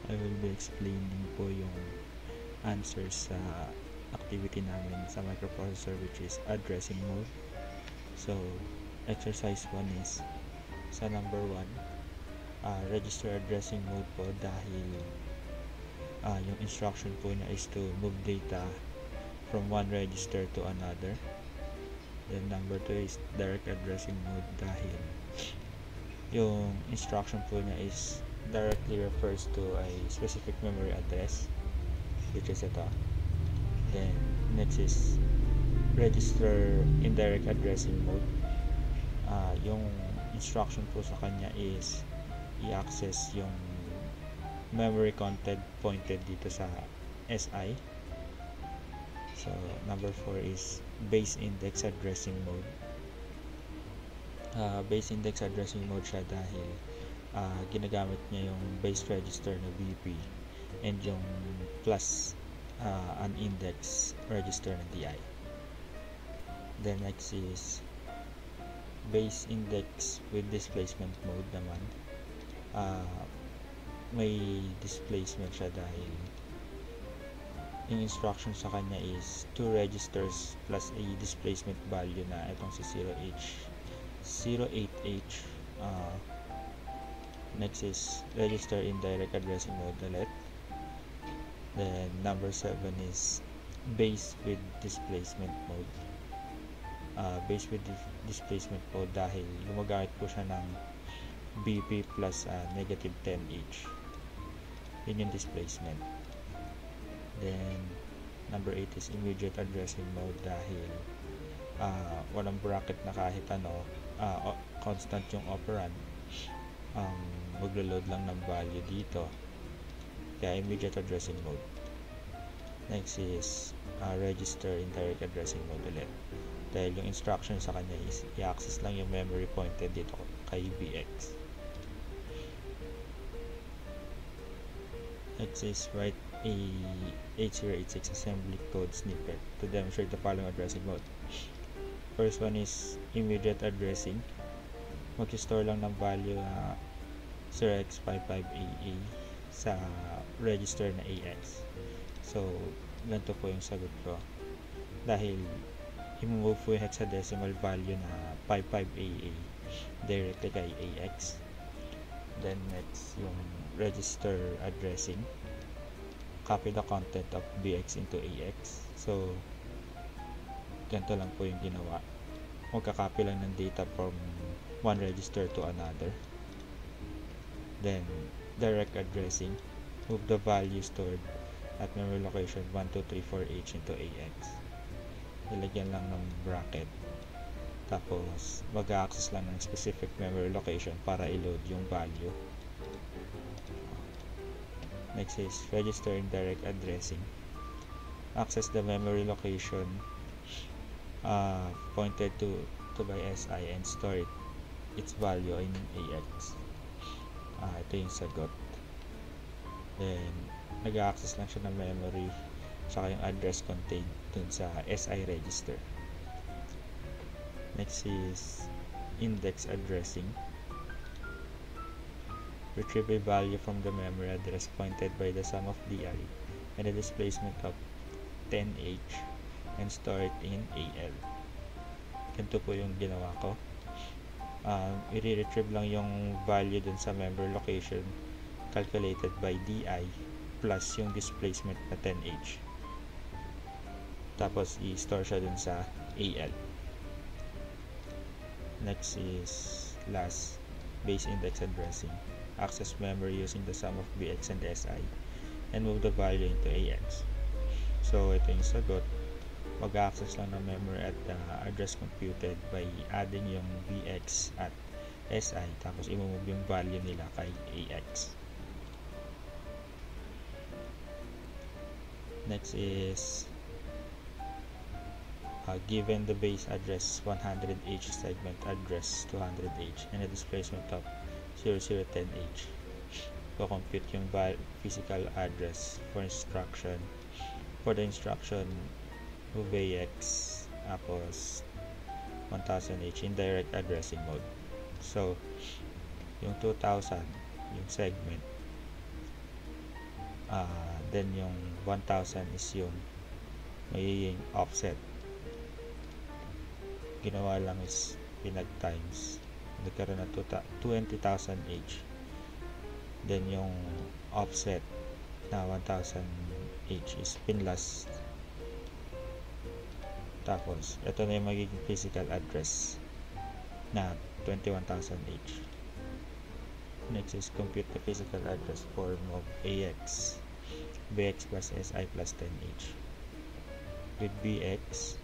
I will be explaining po yung answers sa activity namin sa microprocessor, which is addressing mode. So, exercise 1 is sa number 1, register addressing mode po dahil yung instruction po niya is to move data from one register to another. Then number 2 is direct addressing mode dahil yung instruction po niya is directly refers to a specific memory address, which is ito. Then next is register indirect addressing mode. Yung instruction po sa kanya is i-access yung memory content pointed dito sa SI. So number 4 is base index addressing mode. Base index addressing mode siya dahil ginagamit niya yung base register na BP and yung plus an index register na DI. Then next is base index with displacement mode naman. May displacement siya dahil yung instruction sa kanya is 2 registers plus a displacement value na itong si 08H. Next is register indirect addressing mode ulit. Then number 7 is base with displacement mode. Base with displacement mode dahil gumagamit po siya ng BP plus negative 10H. Yun yung displacement. Then number 8 is immediate addressing mode dahil walang bracket na kahit ano, constant yung operand, maglo-load lang ng value dito, kaya immediate addressing mode. Next is register indirect addressing mode ulit dahil yung instruction sa kanya is i-access lang yung memory pointed dito kay BX. Next is write a 8086 assembly code snippet to demonstrate the following addressing mode. First one is immediate addressing. Mag-store lang ng value 0x55AA sa register na AX. So, ganito po yung sagot ko. Dahil i-move po yung hexadecimal value na 55AA directly kay AX. Then next, yung register addressing. Copy the content of BX into AX. So, ganito lang po yung ginawa. Magka-copy lang ng data from one register to another. Then, direct addressing. Move the value stored at memory location 1234H into AX. Ilagyan lang ng bracket. Tapos, mag-access lang ng specific memory location para i-load yung value. Next is register indirect addressing. Access the memory location pointed to by SI and store its value in AX. Ito yung sagot. Then, nag-access lang siya ng memory saka yung address contained dun sa SI register. Next is index addressing. Retrieve a value from the memory address pointed by the sum of DI and the displacement of 10H and store it in AL. Ganito po yung ginawa ko. I-retrieve lang yung value dun sa memory location calculated by DI plus yung displacement na 10H. Tapos i-store siya dun sa AL. Next is last, base index addressing. Access memory using the sum of BX and SI and move the value into AX. So ito yung sagot. Mag-access lang ng memory at address computed by adding yung BX at SI tapos i-move yung value nila kay AX. Next is given the base address 100H segment address 200H and a displacement of 0010H. So compute yung physical address for instruction. For the instruction move AX tapos 1000H in direct addressing mode. So yung 2000 yung segment Then yung 1,000 is yung magiging offset. Ginawa lang is pinag times, nagkaroon ng 20,000 each. Then yung offset na 1,000 each is pinlas. Tapos ito na yung magiging physical address na 21,000 each. Next is compute the physical address form of AX, BX plus SI plus 10 each, with BX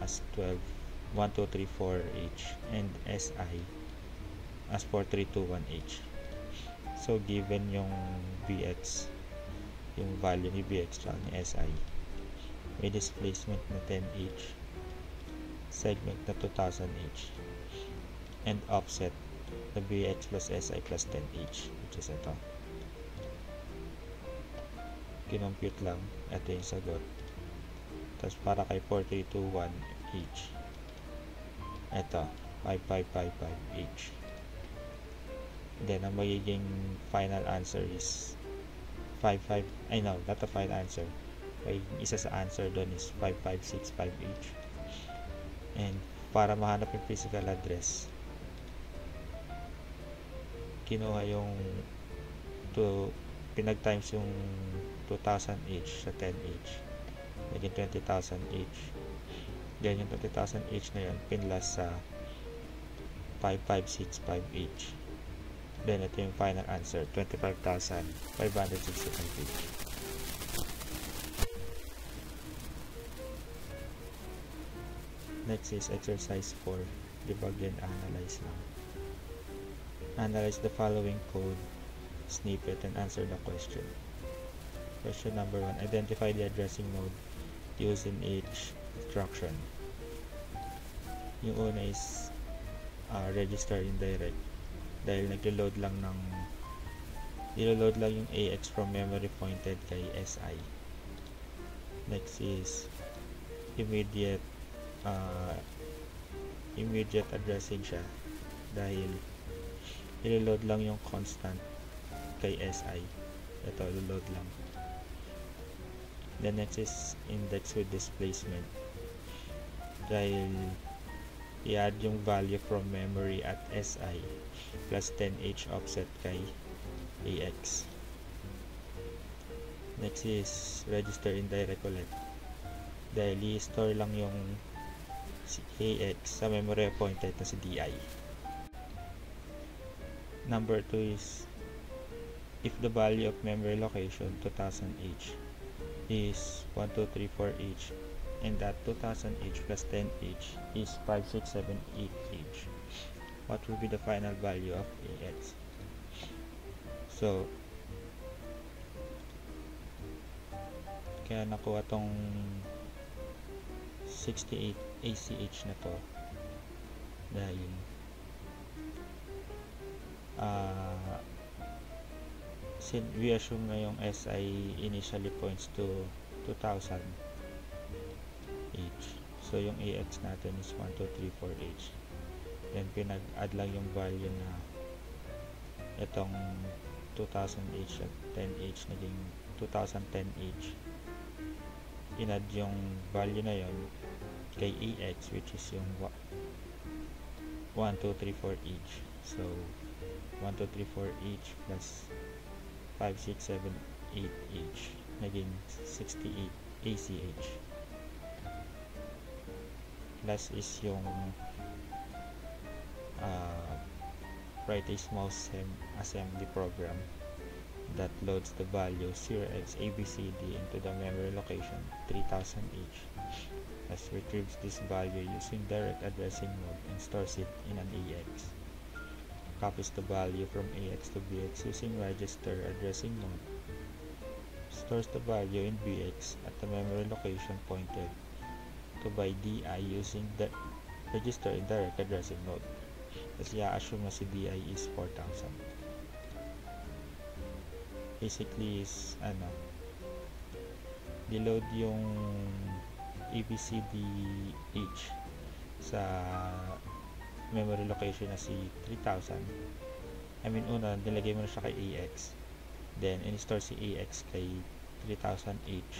as 12, 1, 2, 3, 4 each, and SI as 4, 3, 2, 1 each. So given yung BX, yung value ni BX tsaka ni SI, may displacement na 10 each, segment na 2,000 each, and offset na BX plus SI plus 10 each, which is ito. Kinompute lang, ito yung sagot. Tapos para kay 4321 each, ito 5555 each. Then ang magiging final answer is 55, not the final answer, may isa sa answer doon is 5565 each. And para mahanap yung physical address, kinuha yung pinag times yung 2,000 each sa 10 each, naging 20,000 each. Then yung 20,000 each na yun pinlas sa 5565 each. Then ito yung final answer, 25,565 each. Next is exercise 4, debug and analyze lang. Analyze the following code snippet and answer the question. Question number 1. Identify the addressing mode used in each instruction. Yung una is register indirect, dahil naglo-load lang yung AX from memory pointed kay SI. Next is immediate addressing siya, dahil ilo-load lang yung constant kay SI. Ito, ilo-load lang. The next is index with displacement, dahil i-add yung value from memory at SI plus 10H offset kay AX. Next is register indirect ulit, dahil i-store lang yung AX sa memory appointed na si DI. Number 2 is if the value of memory location 2000H is 1, 2, 3, 4 each, and that 2000H plus 10H is 5, 6, 7, 8 each, what will be the final value of AX? So kaya nakuha tong 68 ACH na to, dahil we assume na yung SI initially points to 2000 each. So yung AX natin is 1, 2, 3, 4 each. Then pinag-add lang yung value na itong 2000 each at 10 each, naging 2010 each. In-add yung value na yon kay AX, which is yung 1, 2, 3, 4 each. So 1, 2, 3, 4 each plus 5, 6, 7, 8 each, naging 68 ACH. Plus is yung write a small assembly program that loads the value 0x ABCD into the memory location 3000 each, as retrieves this value using direct addressing mode and stores it in an AX. Copies the value from AX to BX using register addressing mode, stores the value in BX at the memory location pointed to by DI using the register indirect addressing mode. Kasi i-assume na si DI is 4000. Basically is deload yung ABCDH sa memory location na si 3000. Una nilagay mo na siya kay AX, Then in-store si AX kay 3000H.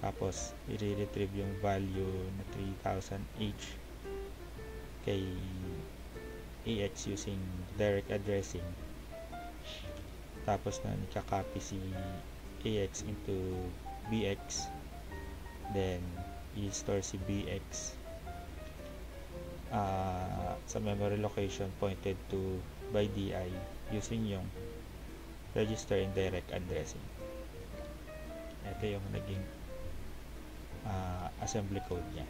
Tapos i-retrieve yung value na 3000H kay AX using direct addressing. Tapos na ika-copy si AX into BX, then i-store si BX sa memory location pointed to by DI using yung register indirect addressing. Ito yung naging assembly code niya.